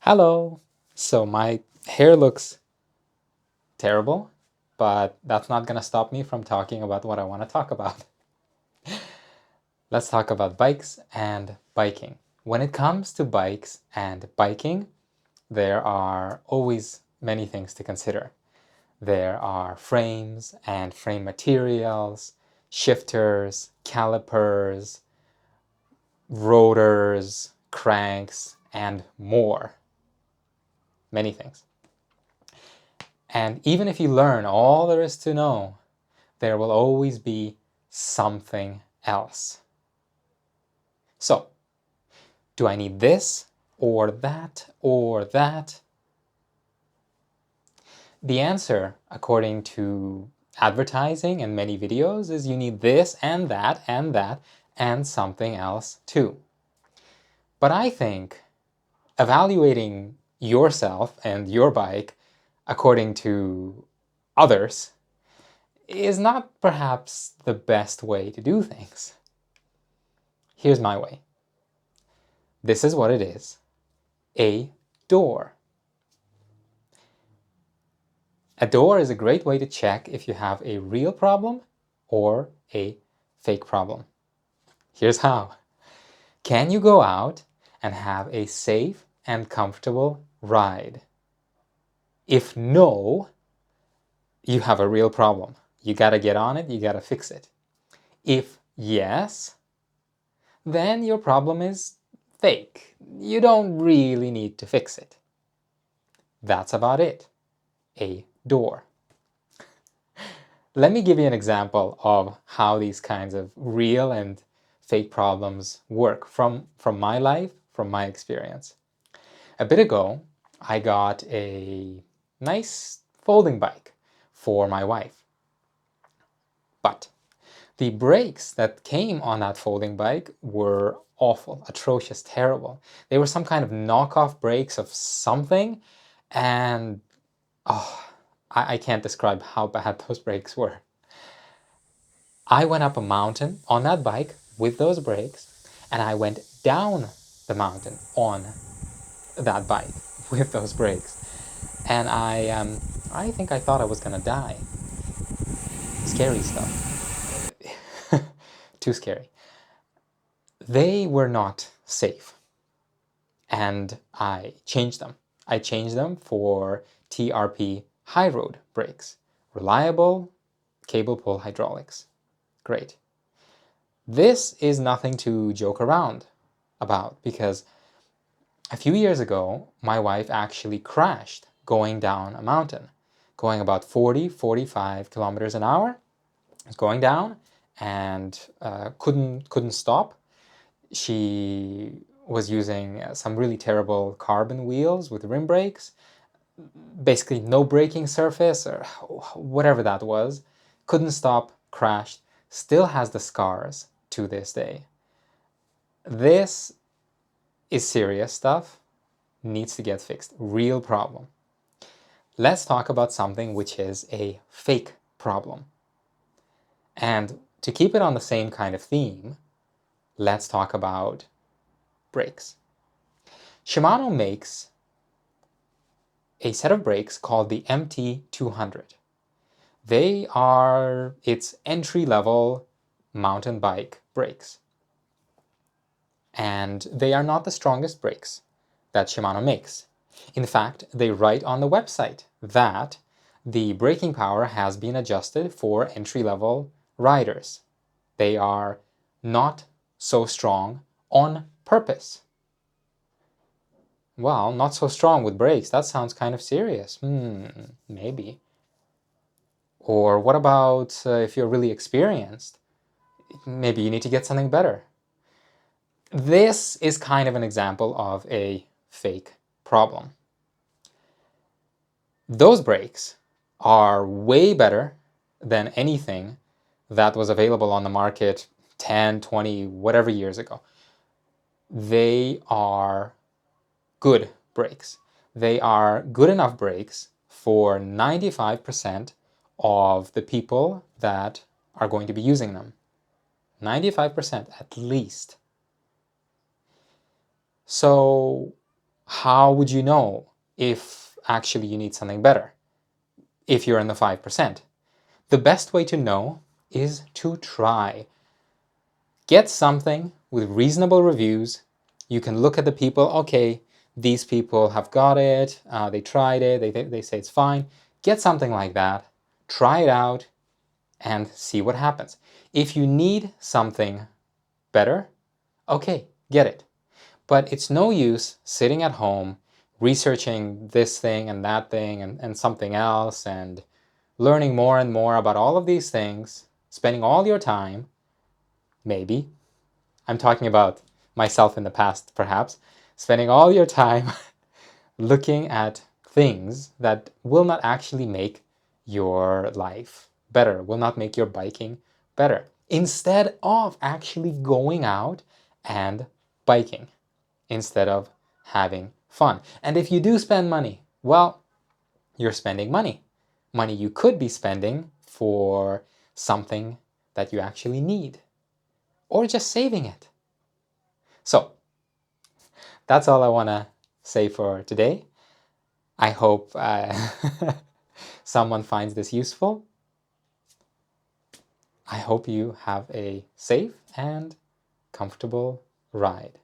Hello! So my hair looks terrible, but that's not gonna stop me from talking about what I want to talk about. Let's talk about bikes and biking. When it comes to bikes and biking, there are always many things to consider. There are frames and frame materials, shifters, calipers, rotors, cranks, and more. Many things. And even if you learn all there is to know, there will always be something else. So, do I need this or that or that? The answer, according to advertising and many videos, is you need this and that and that and something else too. But I think evaluating yourself and your bike according to others is not perhaps the best way to do things. Here's my way. This is what it is. A door. A door is a great way to check if you have a real problem or a fake problem. Here's how. Can you go out and have a safe and comfortable ride? If no, you have a real problem. You gotta get on it, you gotta fix it. If yes, then your problem is fake. You don't really need to fix it. That's about it. A door. Let me give you an example of how these kinds of real and fake problems work from my life, from my experience. A bit ago, I got a nice folding bike for my wife. But the brakes that came on that folding bike were awful, atrocious, terrible. They were some kind of knockoff brakes of something, and I can't describe how bad those brakes were. I went up a mountain on that bike with those brakes, and I went down the mountain on that bike with those brakes. And I think I thought I was gonna die. Scary stuff. Too scary. They were not safe. And I changed them. I changed them for TRP high road brakes. Reliable cable pull hydraulics. Great. This is nothing to joke around about because a few years ago, my wife actually crashed going down a mountain, going about 40-45 kilometers an hour. It's going down and couldn't stop. She was using some really terrible carbon wheels with rim brakes, basically no braking surface or whatever that was. Couldn't stop, crashed, still has the scars to this day. This is serious stuff, needs to get fixed, real problem. Let's talk about something which is a fake problem. And to keep it on the same kind of theme, let's talk about brakes. Shimano makes a set of brakes called the MT200. They are its entry-level mountain bike brakes. And they are not the strongest brakes that Shimano makes. In fact, they write on the website that the braking power has been adjusted for entry-level riders. They are not so strong on purpose. Well, not so strong with brakes. That sounds kind of serious. Maybe. Or what about if you're really experienced? Maybe you need to get something better. This is kind of an example of a fake problem. Those brakes are way better than anything that was available on the market 10, 20, whatever years ago. They are good brakes. They are good enough brakes for 95% of the people that are going to be using them. 95% at least. So how would you know if actually you need something better if you're in the 5%? The best way to know is to try. Get something with reasonable reviews. You can look at the people, okay, these people have got it, they tried it, they say it's fine. Get something like that, try it out, and see what happens. If you need something better, okay, get it. But it's no use sitting at home researching this thing and that thing and something else and learning more and more about all of these things, spending all your time, maybe, I'm talking about myself in the past perhaps, spending all your time looking at things that will not actually make your life better, will not make your biking better, instead of actually going out and biking, instead of having fun. And if you do spend money, well, you're spending money. Money you could be spending for something that you actually need, or just saving it. So that's all I want to say for today. I hope someone finds this useful. I hope you have a safe and comfortable ride.